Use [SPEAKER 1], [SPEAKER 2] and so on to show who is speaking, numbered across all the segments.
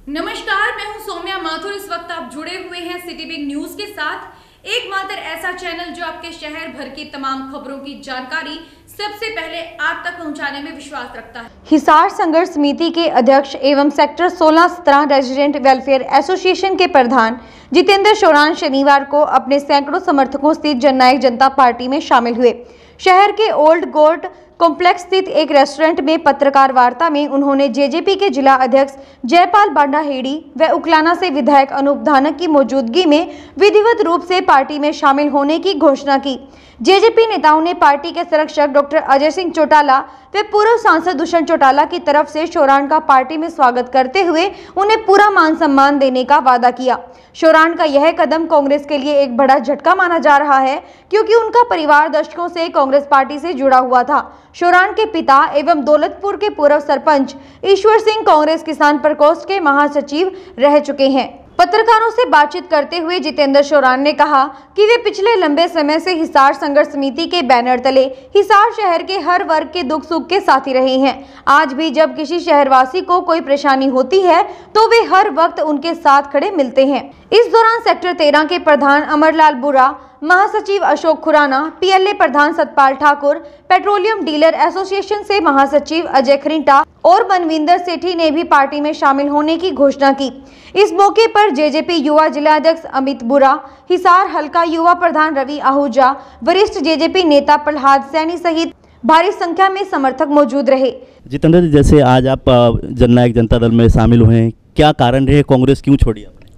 [SPEAKER 1] नमस्कार, मैं हूं सौम्या माथुर। इस वक्त आप जुड़े हुए हैं सिटी बिग न्यूज के साथ। एकमात्र ऐसा चैनल जो आपके शहर भर की तमाम खबरों की जानकारी सबसे पहले आप तक पहुंचाने में विश्वास रखता है।
[SPEAKER 2] हिसार संघर्ष समिति के अध्यक्ष एवं सेक्टर 16-17 रेजिडेंट वेलफेयर एसोसिएशन के प्रधान जितेंद्र शोरान शनिवार को अपने सैकड़ों समर्थकों स्थित जननायक जनता पार्टी में शामिल हुए। शहर के ओल्ड गोर्ट कॉम्प्लेक्स स्थित एक रेस्टोरेंट में पत्रकार वार्ता में उन्होंने जेजेपी के जिला अध्यक्ष जयपाल बांडाहेड़ी व उकलाना से विधायक अनूप धानक की मौजूदगी में विधिवत रूप से पार्टी में शामिल होने की घोषणा की। जेजेपी नेताओं ने पार्टी के संरक्षक डॉक्टर अजय सिंह चौटाला व पूर्व सांसद दुष्यंत चौटाला की तरफ से शोरान का पार्टी में स्वागत करते हुए उन्हें पूरा मान सम्मान देने का वादा किया। शोरान का यह कदम कांग्रेस के लिए एक बड़ा झटका माना जा रहा है, क्योंकि उनका परिवार दशकों से कांग्रेस पार्टी से जुड़ा हुआ था। शोरान के पिता एवं दौलतपुर के पूर्व सरपंच ईश्वर सिंह कांग्रेस किसान प्रकोष्ठ के महासचिव रह चुके हैं। पत्रकारों से बातचीत करते हुए जितेंद्र शोरान ने कहा कि वे पिछले लंबे समय से हिसार संघर्ष समिति के बैनर तले हिसार शहर के हर वर्ग के दुख सुख के साथी रहे हैं। आज भी जब किसी शहरवासी को कोई परेशानी होती है तो वे हर वक्त उनके साथ खड़े मिलते हैं। इस दौरान सेक्टर 13 के प्रधान अमरलाल बुरा, महासचिव अशोक खुराना, पीएलए प्रधान Satpal Thakur, petroleum dealer association से महासचिव अजय खरीटा और मनविंदर सेठी ने भी पार्टी में शामिल होने की घोषणा की। इस मौके पर जेजेपी युवा जिला अध्यक्ष अमित बुरा, हिसार हल्का युवा प्रधान रवि आहूजा, वरिष्ठ जेजेपी नेता प्रहलाद सैनी सहित भारी संख्या में समर्थक मौजूद रहे।
[SPEAKER 3] जितेंद्र जी, जैसे आज आप जननायक जनता दल में शामिल हुए हैं, क्या कारण रहे, कांग्रेस क्यों छोड़ी आपने?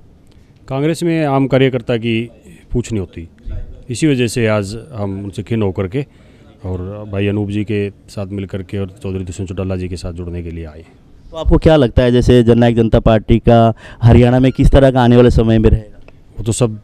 [SPEAKER 4] कांग्रेस में आम कार्यकर्ता की पूछ नहीं होती, इसी वजह से आज हम उनसे खिन्न होकर के और भाई अनूप जी के साथ मिलकर के और चौधरी दुष्यंत चौटाला जी के साथ जुड़ने के लिए आए।
[SPEAKER 3] तो आपको क्या लगता है, जैसे जननायक जनता पार्टी का हरियाणा में किस तरह का आने वाले समय में रहेगा?
[SPEAKER 4] वो तो सब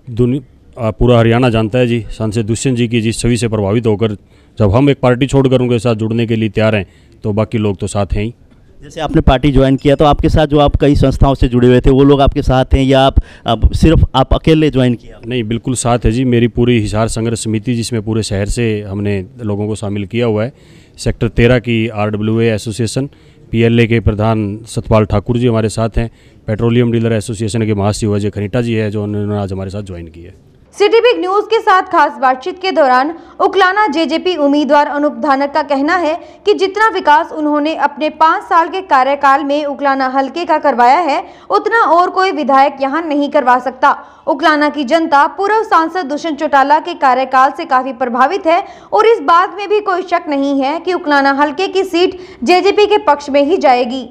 [SPEAKER 4] पूरा हरियाणा जानता है जी। सांसद दुष्यंत जी की जिस छवि से प्रभावित होकर जब हम एक पार्टी छोड़कर उनके साथ जुड़ने के लिए तैयार हैं, तो बाकी लोग तो साथ हैं ही।
[SPEAKER 3] जैसे आपने पार्टी ज्वाइन किया तो आपके साथ जो आप कई संस्थाओं से जुड़े हुए थे वो लोग आपके साथ हैं या आप सिर्फ आप अकेले ज्वाइन किया?
[SPEAKER 4] नहीं, बिल्कुल साथ है जी। मेरी पूरी हिसार संघर्ष समिति, जिसमें पूरे शहर से हमने लोगों को शामिल किया हुआ है। सेक्टर 13 की RWA एसोसिएशन, पीएलए के प्रधान सतपाल ठाकुर जी हमारे साथ हैं, पेट्रोलियम डीलर एसोसिएशन के महासचिव अजय खरीटा जी है, जो उन्होंने आज हमारे साथ ज्वाइन की है।
[SPEAKER 2] सिटी बिग न्यूज के साथ खास बातचीत के दौरान उकलाना जेजेपी उम्मीदवार अनूप धानक का कहना है कि जितना विकास उन्होंने अपने 5 साल के कार्यकाल में उकलाना हलके का करवाया है, उतना और कोई विधायक यहां नहीं करवा सकता। उकलाना की जनता पूर्व सांसद दुष्यंत चौटाला के कार्यकाल से काफी प्रभावित है और इस बात में भी कोई शक नहीं है कि उकलाना हलके की सीट जेजेपी के पक्ष में ही जाएगी।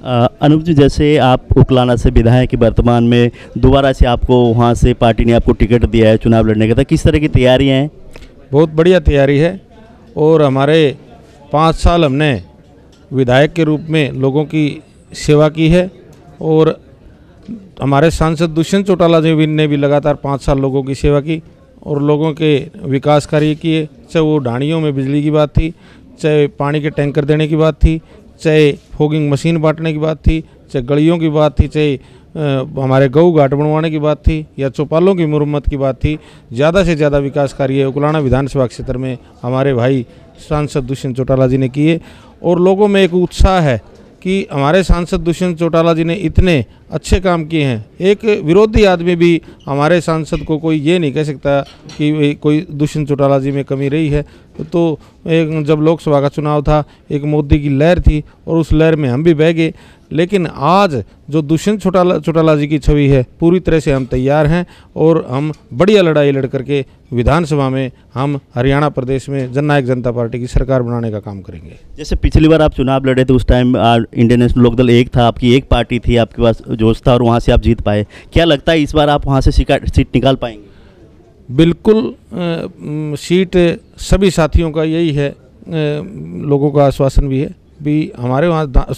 [SPEAKER 3] अनूप जी, जैसे आप उकलाना से विधायक की वर्तमान में दोबारा से आपको वहाँ से पार्टी ने आपको टिकट दिया है चुनाव लड़ने का, तो किस तरह की तैयारियाँ हैं?
[SPEAKER 5] बहुत बढ़िया तैयारी है और हमारे 5 साल हमने विधायक के रूप में लोगों की सेवा की है और हमारे सांसद दुष्यंत चौटाला जी ने भी लगातार 5 साल लोगों की सेवा की और लोगों के विकास कार्य किए। चाहे वो ढाणियों में बिजली की बात थी, चाहे पानी के टैंकर देने की बात थी, चाहे फोगिंग मशीन बांटने की बात थी, चाहे गलियों की बात थी, चाहे हमारे गऊ घाट बनवाने की बात थी या चौपालों की मुरम्मत की बात थी। ज़्यादा से ज़्यादा विकास कार्य उकलाना विधानसभा क्षेत्र में हमारे भाई सांसद दुष्यंत चौटाला जी ने किए और लोगों में एक उत्साह है कि हमारे सांसद दुष्यंत चौटाला जी ने इतने अच्छे काम किए हैं। एक विरोधी आदमी भी हमारे सांसद को कोई ये नहीं कह सकता कि कोई दुष्यंत चौटाला जी में कमी रही है। तो एक जब लोकसभा का चुनाव था, एक मोदी की लहर थी और उस लहर में हम भी बह गए, लेकिन आज जो दुष्यंत चौटाला जी की छवि है, पूरी तरह से हम तैयार हैं और हम बढ़िया लड़ाई लड़ करके विधानसभा में हम हरियाणा प्रदेश में जननायक जनता पार्टी की सरकार बनाने का काम करेंगे।
[SPEAKER 3] जैसे पिछली बार आप चुनाव लड़े थे, उस टाइम इंडियन नेशनल लोकदल एक था, आपकी एक पार्टी थी, आपके पास जोश था और वहाँ से आप जीत पाए। क्या लगता है इस बार आप वहाँ से सीट निकाल पाएंगे?
[SPEAKER 5] बिल्कुल, सीट सभी साथियों का यही है, लोगों का आश्वासन भी है भी। हमारे वहाँ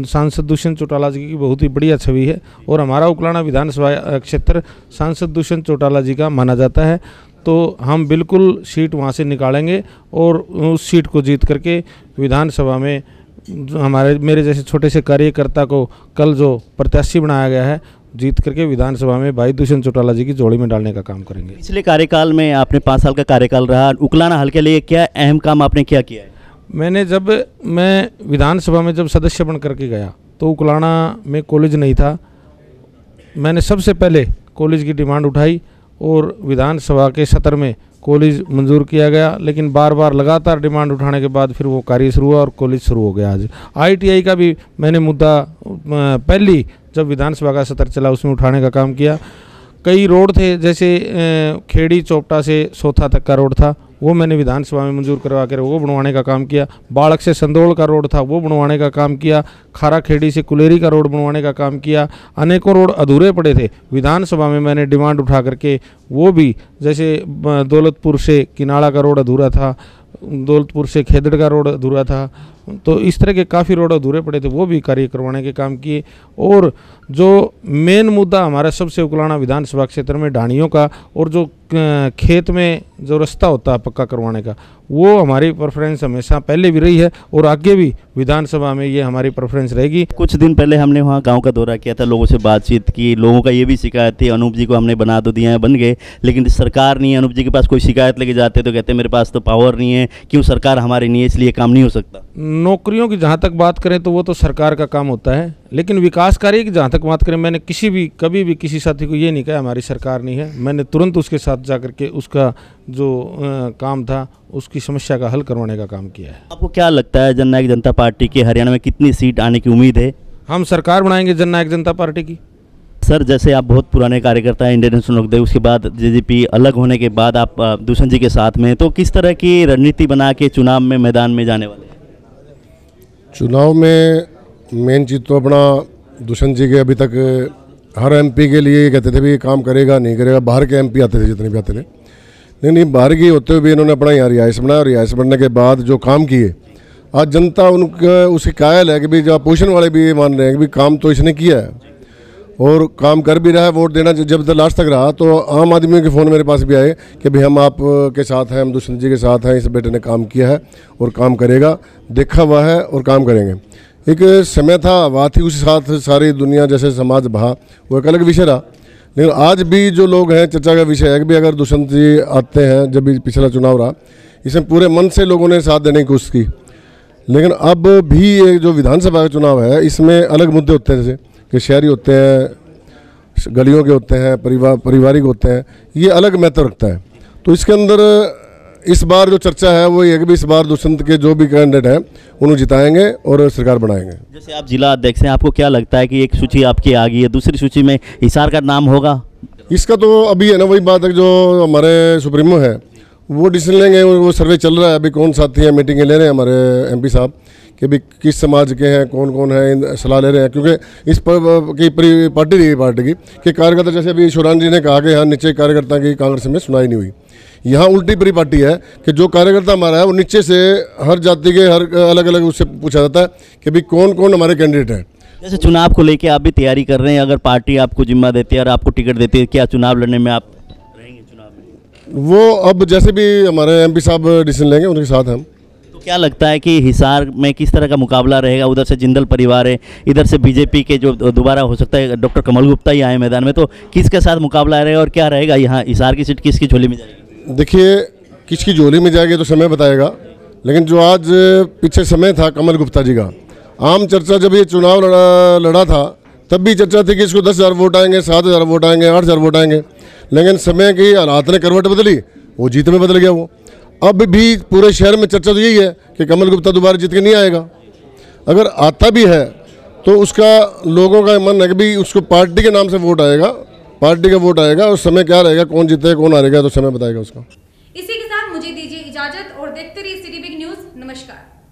[SPEAKER 5] सांसद दुष्यंत चौटाला जी की बहुत ही बढ़िया छवि है और हमारा उकलाना विधानसभा क्षेत्र सांसद दुष्यंत चौटाला जी का माना जाता है। तो हम बिल्कुल सीट वहाँ से निकालेंगे और उस सीट को जीत करके विधानसभा में मेरे जैसे छोटे से कार्यकर्ता को कल जो प्रत्याशी बनाया गया है, जीत करके विधानसभा में भाई दुष्यंत चौटाला जी की जोड़ी में डालने का काम करेंगे।
[SPEAKER 3] पिछले कार्यकाल में आपने 5 साल का कार्यकाल रहा, उकलाना हल्के लिए क्या अहम काम आपने क्या किया है?
[SPEAKER 5] मैं विधानसभा में जब सदस्य बन करके गया तो उकलाना में कॉलेज नहीं था मैंने सबसे पहले कॉलेज की डिमांड उठाई और विधानसभा के सत्र में कॉलेज मंजूर किया गया, लेकिन बार बार लगातार डिमांड उठाने के बाद फिर वो कार्य शुरू हुआ और कॉलेज शुरू हो गया। आज ITI का भी मैंने मुद्दा पहली जब विधानसभा का सत्र चला उसमें उठाने का काम किया। कई रोड थे, जैसे खेड़ी चोपटा से सोथा तक का रोड था, वो मैंने विधानसभा में मंजूर करवा कर वो बनवाने का काम किया। बाड़क से संदोल का रोड था, वो बनवाने का काम किया। खारा खेड़ी से कुलेरी का रोड बनवाने का काम किया। अनेकों रोड अधूरे पड़े थे, विधानसभा में मैंने डिमांड उठा करके वो भी, जैसे दौलतपुर से किनाड़ा का रोड अधूरा था, दौलतपुर से खेदड़ का रोड अधूरा था, तो इस तरह के काफ़ी रोड अधूरे पड़े थे, वो भी कार्य करवाने के काम किए। और जो मेन मुद्दा हमारा सबसे उकलाना विधानसभा क्षेत्र में ढाणियों का और जो खेत में जो रास्ता होता है पक्का करवाने का, वो हमारी प्रेफरेंस हमेशा पहले भी रही है और आगे भी विधानसभा में ये हमारी प्रेफरेंस रहेगी।
[SPEAKER 3] कुछ दिन पहले हमने वहाँ गांव का दौरा किया था, लोगों से बातचीत की। लोगों का ये भी शिकायत थी, अनूप जी को हमने बना तो दिया है, बन गए, लेकिन सरकार नहीं है। अनूप जी के पास कोई शिकायत लेके जाते तो कहते मेरे पास तो पावर नहीं है, क्यों सरकार हमारी नहीं है, इसलिए काम नहीं हो सकता।
[SPEAKER 5] नौकरियों की जहाँ तक बात करें तो वो तो सरकार का काम होता है, लेकिन विकास कार्य की जहाँ तक बात करें, मैंने कभी भी किसी साथी को ये नहीं कहा हमारी सरकार नहीं है। मैंने तुरंत उसके साथ जाकर के उसका जो काम था उसकी समस्या का हल करवाने का काम किया है।
[SPEAKER 3] आपको क्या लगता है जननायक जनता पार्टी के हरियाणा में कितनी सीट आने की उम्मीद है?
[SPEAKER 5] हम सरकार बनाएंगे जननायक जनता पार्टी की।
[SPEAKER 3] सर, जैसे आप बहुत पुराने कार्यकर्ता हैं इंडियन नेशनल लोकदल, उसके बाद JJP अलग होने के बाद आप दुष्यंत जी के साथ में, तो किस तरह की रणनीति बना के चुनाव में मैदान में जाने वाले हैं?
[SPEAKER 6] चुनाव में मेन चीज़ तो अपना दुष्यंत जी के अभी तक हर MP के लिए कहते थे भी ये काम करेगा नहीं करेगा। बाहर के MP आते थे, जितने भी आते थे, नहीं बाहर की होते हुए भी इन्होंने अपना यहाँ रिहाइश बनाया। रिहाइश बनने के बाद जो काम किए, आज जनता उनका उसकी कायल है कि भाई जो अपोजिशन वाले भी ये मान रहे हैं कि भाई काम तो इसने किया है और काम कर भी रहा है। वोट देना जब तक लास्ट तक रहा तो आम आदमियों के फ़ोन मेरे पास भी आए कि भाई हम आप के साथ हैं, हम दुष्यंत जी के साथ हैं, इस बेटे ने काम किया है और काम करेगा, देखा हुआ है और काम करेंगे। एक समय था, बात थी, उसी साथ सारी दुनिया जैसे समाज बहा, वो एक अलग विषय रहा। लेकिन आज भी जो लोग हैं, चर्चा का विषय है कि भाई अगर दुष्यंत जी आते हैं, जब भी पिछला चुनाव रहा इसमें पूरे मन से लोगों ने साथ देने की कोशिश की, लेकिन अब भी ये जो विधानसभा का चुनाव है इसमें अलग मुद्दे होते हैं, जैसे कि शहरी होते हैं, गलियों के होते हैं, पारिवारिक होते हैं, ये अलग महत्व रखता है। तो इसके अंदर इस बार जो चर्चा है वो ये कि भी इस बार दुष्यंत के जो भी कैंडिडेट हैं उन्हें जिताएंगे और सरकार बनाएंगे।
[SPEAKER 3] जैसे आप जिला अध्यक्ष हैं, आपको क्या लगता है कि एक सूची आपकी आ गई है, दूसरी सूची में हिसार का नाम होगा?
[SPEAKER 6] इसका तो अभी है ना, वही बात है, जो हमारे सुप्रीमो है वो डिसीजन लेंगे। वो सर्वे चल रहा है, अभी कौन साथी हैं, मीटिंगें ले रहे हैं हमारे MP साहब कि भाई किस समाज के हैं, कौन कौन है, सलाह ले रहे हैं। क्योंकि इस की पार्टी रही पार्टी की कि कार्यकर्ता, जैसे अभी शिवरान जी ने कहा कि यहाँ नीचे कार्यकर्ता की कांग्रेस में सुनाई नहीं हुई, यहाँ उल्टी पूरी पार्टी है कि जो कार्यकर्ता हमारा है वो नीचे से हर जाति के हर अलग अलग उससे पूछा जाता है कि भाई कौन कौन हमारे कैंडिडेट हैं।
[SPEAKER 3] जैसे चुनाव को लेके आप भी तैयारी कर रहे हैं, अगर पार्टी आपको जिम्मा देती है और आपको टिकट देती है, क्या चुनाव लड़ने में आप रहेंगे चुनाव में?
[SPEAKER 6] वो अब जैसे भी हमारे MP साहब डिसीजन लेंगे उनके साथ हम।
[SPEAKER 3] तो क्या लगता है कि हिसार में किस तरह का मुकाबला रहेगा? उधर से जिंदल परिवार है, इधर से BJP के जो दोबारा हो सकता है डॉक्टर कमल गुप्ता ही आए मैदान में, तो किसके साथ मुकाबला रहेगा और क्या रहेगा? यहाँ हिसार की सीट किसकी झोली में जाएगी?
[SPEAKER 6] देखिए, किसकी झोली में जाएगी तो समय बताएगा, लेकिन जो आज पीछे समय था कमल गुप्ता जी का, आम चर्चा जब ये चुनाव लड़ा था तब भी चर्चा थी कि इसको 10,000 वोट आएंगे, 7,000 वोट आएंगे, 8,000 वोट आएंगे, लेकिन समय की हालात ने करवट बदली, वो जीत में बदल गया। वो अब भी पूरे शहर में चर्चा तो यही है कि कमल गुप्ता दोबारा जीत के नहीं आएगा। अगर आता भी है तो उसका लोगों का मन है कि भाई उसको पार्टी के नाम से वोट आएगा, पार्टी का वोट आएगा, और समय क्या रहेगा, कौन जीतेगा कौन हारेगा तो समय बताएगा उसका।
[SPEAKER 1] इसी के साथ मुझे दीजिए इजाजत और देखते रहिए सिटी बिग न्यूज। नमस्कार।